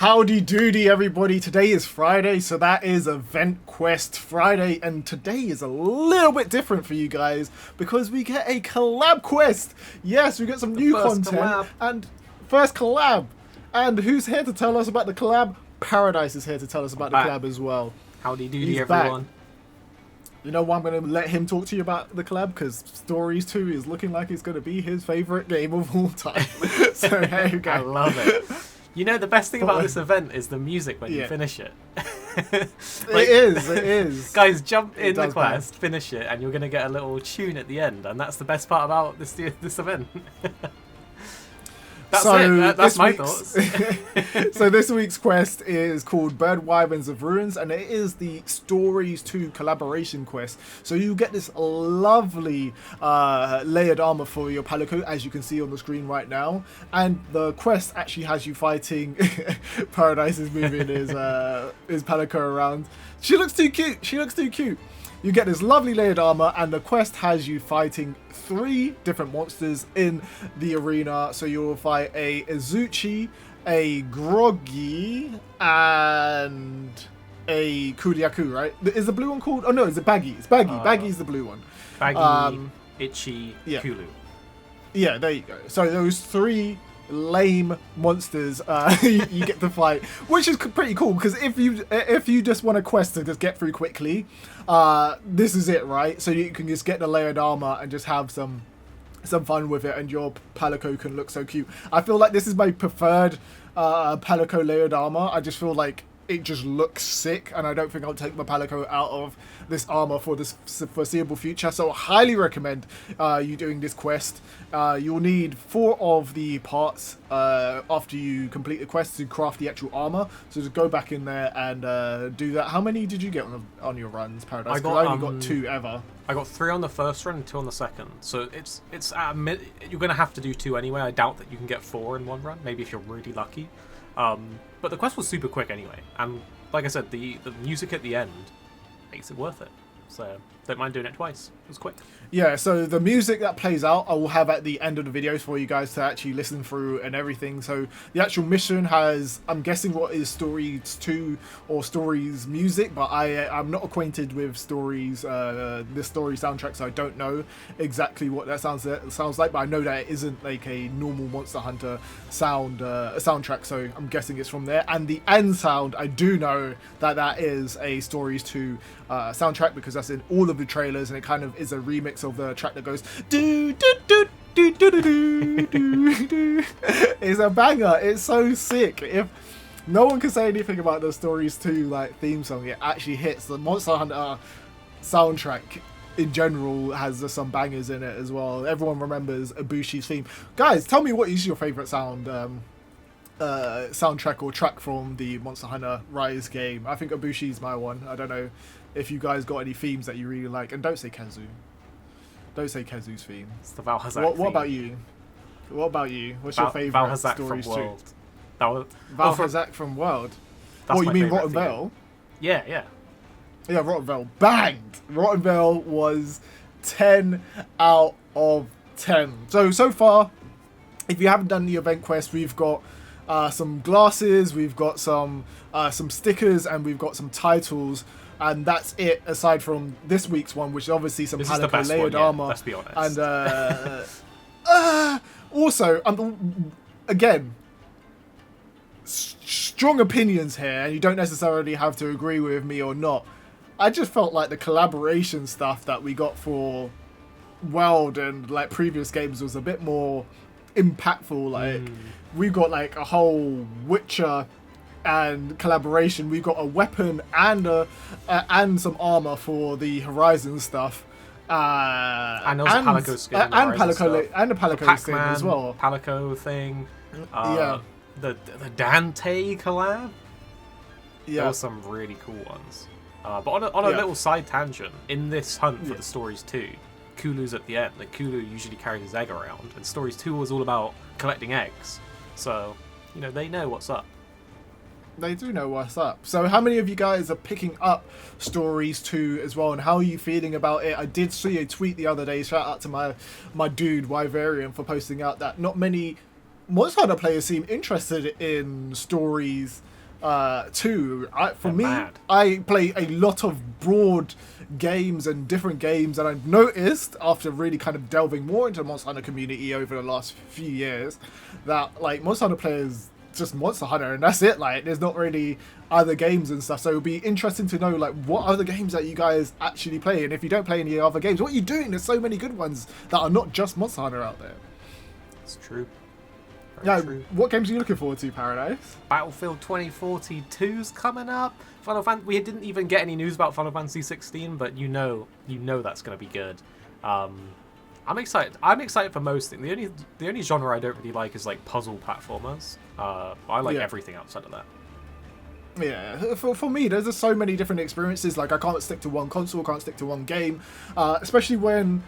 Howdy doody everybody, today is Friday, so that is Event Quest Friday, and today is a little bit different for you guys because we get a collab quest. Yes, we get some new content and first collab. And who's here to tell us about the collab? Paradise is here to tell us about the collab as well. Howdy doody everyone. Back. You know what, I'm going to let him talk to you about the collab because Stories 2 is looking like it's going to be his favourite game of all time. So there you go. I love it. You know, the best thing about this event is the music when you finish it. Like, it is. Guys, jump in the quest, finish it, and you're going to get a little tune at the end, and that's the best part about this event. That's it. That's my thoughts. So this week's quest is called Bird Wyverns of Ruins, and it is the Stories 2 collaboration quest. So you get this lovely layered armor for your Palico, as you can see on the screen right now. And the quest actually has you fighting. Paradise is moving his Palico around. She looks too cute. She looks too cute. You get this lovely layered armor, and the quest has you fighting 3 different monsters in the arena. So you'll fight a Izuchi, a Groggy, and a Kuriaku, right? Is the blue one called? Oh no, it's a Baggy. It's Baggy. Baggy's the blue one. Baggy, Itchy, Kulu. Yeah, there you go. So those 3 lame monsters you get to fight, which is pretty cool because if you just want a quest to just get through quickly, this is it, right? So you can just get the layered armor and just have some fun with it, and your Palico can look so cute. I feel like this is my preferred Palico layered armor. I just feel like it just looks sick, and I don't think I'll take my Palico out of this armor for this foreseeable future. So I highly recommend you doing this quest. You'll need 4 of the parts after you complete the quest to craft the actual armor. So just go back in there and do that. How many did you get on your runs, Paradise? I only got 2 ever. I got 3 on the first run and 2 on the second. So it's you're gonna have to do 2 anyway. I doubt that you can get 4 in one run. Maybe if you're really lucky. But the quest was super quick anyway, and like I said, the music at the end makes it worth it. So don't mind doing it twice. It was quick. Yeah, so the music that plays out I will have at the end of the videos for you guys to actually listen through and everything. So the actual mission has, I'm guessing what is Stories 2 or Stories music, but I'm not acquainted with Stories, the Story soundtrack, so I don't know exactly what that sounds like, but I know that it isn't like a normal Monster Hunter soundtrack, so I'm guessing it's from there. And the end sound, I do know that is a Stories 2 soundtrack because that's in all of the trailers, and it kind of is a remix of the track that goes do do do do do do do do. It's a banger. It's so sick. If no one can say anything about the Stories 2 like theme song, it actually hits. The Monster Hunter soundtrack in general has some bangers in it as well. Everyone remembers Ibushi's theme. Guys, tell me what is your favorite soundtrack or track from the Monster Hunter Rise game. I think Ibushi's my one. I don't know if you guys got any themes that you really like. And don't say Kazu. Don't say Kazu's theme. It's the Valhazak What about you? What about you? What's your favourite Valhazak Stories from World. Valhazak from World? Oh, you mean Rotten Vale? Yeah, yeah. Yeah, Rotten Vale banged. Rotten Vale was 10 out of 10. So far, if you haven't done the event quest, we've got some glasses, we've got some stickers, and we've got some titles. And that's it, aside from this week's one, which is obviously some Palico layered armor. Let's be honest. And also, again, strong opinions here, and you don't necessarily have to agree with me or not. I just felt like the collaboration stuff that we got for World and like previous games was a bit more impactful. Like we got like a whole Witcher and collaboration. We've got a weapon and some armor for the Horizon stuff, and also Palico skin and the Palico skin as well. Palico thing, yeah. The Dante collab. Yeah, there were some really cool ones. But on a little side tangent, in this hunt for the Stories 2, Kulu's at the end. Like Kulu usually carries his egg around, and Stories 2 was all about collecting eggs. So they know what's up. They do know what's up. So how many of you guys are picking up Stories 2 as well, and how are you feeling about it? I did see a tweet the other day, shout out to my dude Wyverian for posting out that not many Monster Hunter players seem interested in stories too. For me, mad. I play a lot of broad games and different games, and I've noticed after really kind of delving more into the Monster Hunter community over the last few years that like Monster Hunter players just Monster Hunter and that's it. Like there's not really other games and stuff, so it'll be interesting to know like what other games that you guys actually play, and if you don't play any other games, what are you doing? There's so many good ones that are not just Monster Hunter out there. It's true. Yeah, True. what games are you looking forward to, Paradise? Battlefield 2042's coming up. We didn't even get any news about Final Fantasy 16, but you know that's going to be good. I'm excited. I'm excited for most things. The only genre I don't really like is like puzzle platformers. I like everything outside of that. Yeah, for me, there's just so many different experiences. Like I can't stick to one console, can't stick to one game, especially when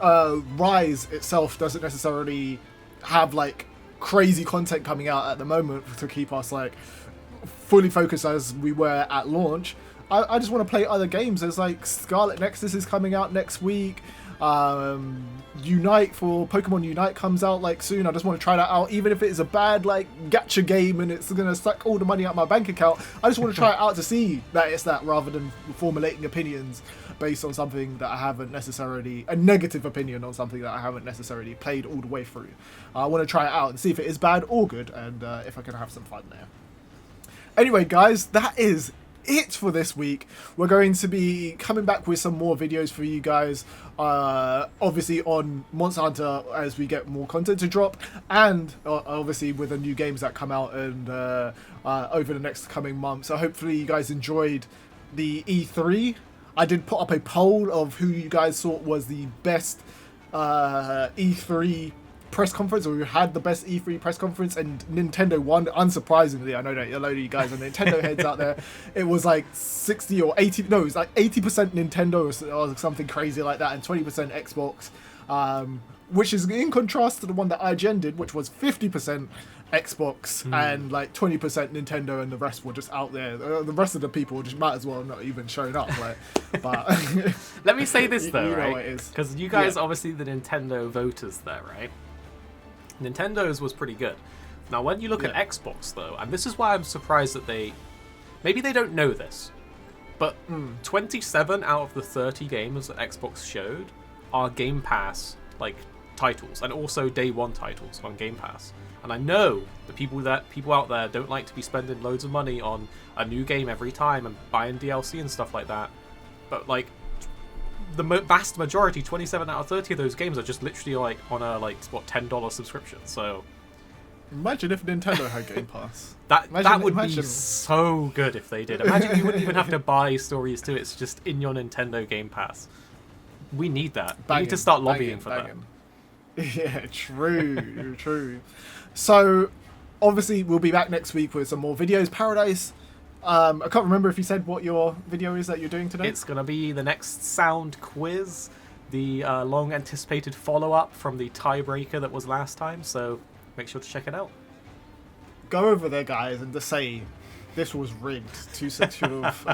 Rise itself doesn't necessarily have like crazy content coming out at the moment to keep us like fully focused as we were at launch. I just want to play other games. There's like Scarlet Nexus is coming out next week. Unite for Pokemon Unite comes out like soon. I just want to try that out, even if it is a bad like gacha game and it's gonna suck all the money out of my bank account. I just want to try it out to see that it's that, rather than formulating opinions based on something that I haven't necessarily, a negative opinion on something that I haven't necessarily played all the way through. I want to try it out and see if it is bad or good, and if I can have some fun there. Anyway, guys, that is it for this week. We're going to be coming back with some more videos for you guys, obviously on Monster Hunter as we get more content to drop, and obviously with the new games that come out and over the next coming months. So hopefully you guys enjoyed the E3. I did put up a poll of who you guys thought was the best E3 press conference, or who had the best E3 press conference, and Nintendo won, unsurprisingly. I know that a load of you guys are Nintendo heads out there. It was like 60 or 80, no, it was like 80% Nintendo or something crazy like that, and 20% Xbox, which is in contrast to the one that IGN did, which was 50% Xbox and like 20% Nintendo, and the rest were just out there. The rest of the people just might as well not even showing up. Like, but let me say this though, you know right? it is. Because you guys obviously the Nintendo voters there, right? Nintendo's was pretty good. Now, when you look at Xbox though, and this is why I'm surprised that maybe they don't know this, but 27 out of the 30 games that Xbox showed are Game Pass like titles, and also day one titles on Game Pass. And I know the people out there don't like to be spending loads of money on a new game every time and buying DLC and stuff like that. But like the vast majority, 27 out of 30 of those games are just literally like on a $10 subscription. So imagine if Nintendo had Game Pass. that would be so good if they did. Imagine you wouldn't even have to buy stories too. It's just in your Nintendo Game Pass. We need that. We need to start lobbying for that. Yeah, true, true. So, obviously, we'll be back next week with some more videos. Paradise, I can't remember if you said what your video is that you're doing today. It's going to be the next sound quiz, the long-anticipated follow-up from the tiebreaker that was last time, so make sure to check it out. Go over there, guys, and just say, this was rigged to sort of...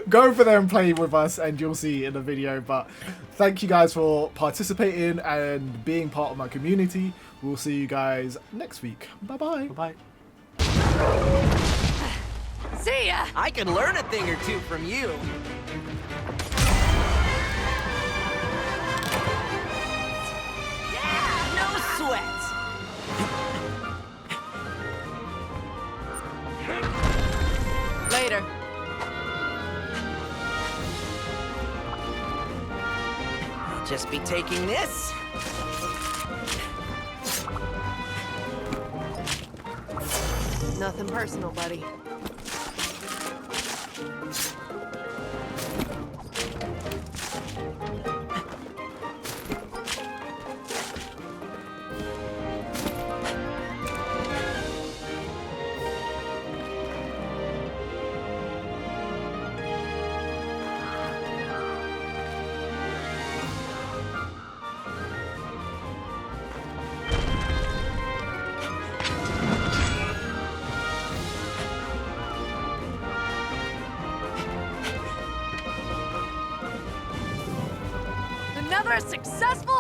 Go over there and play with us, and you'll see in the video. But thank you guys for participating and being part of my community. We'll see you guys next week. Bye-bye. Bye-bye. See ya! I can learn a thing or two from you. Yeah, no sweat. Later. I'll just be taking this. Nothing personal, buddy. Another successful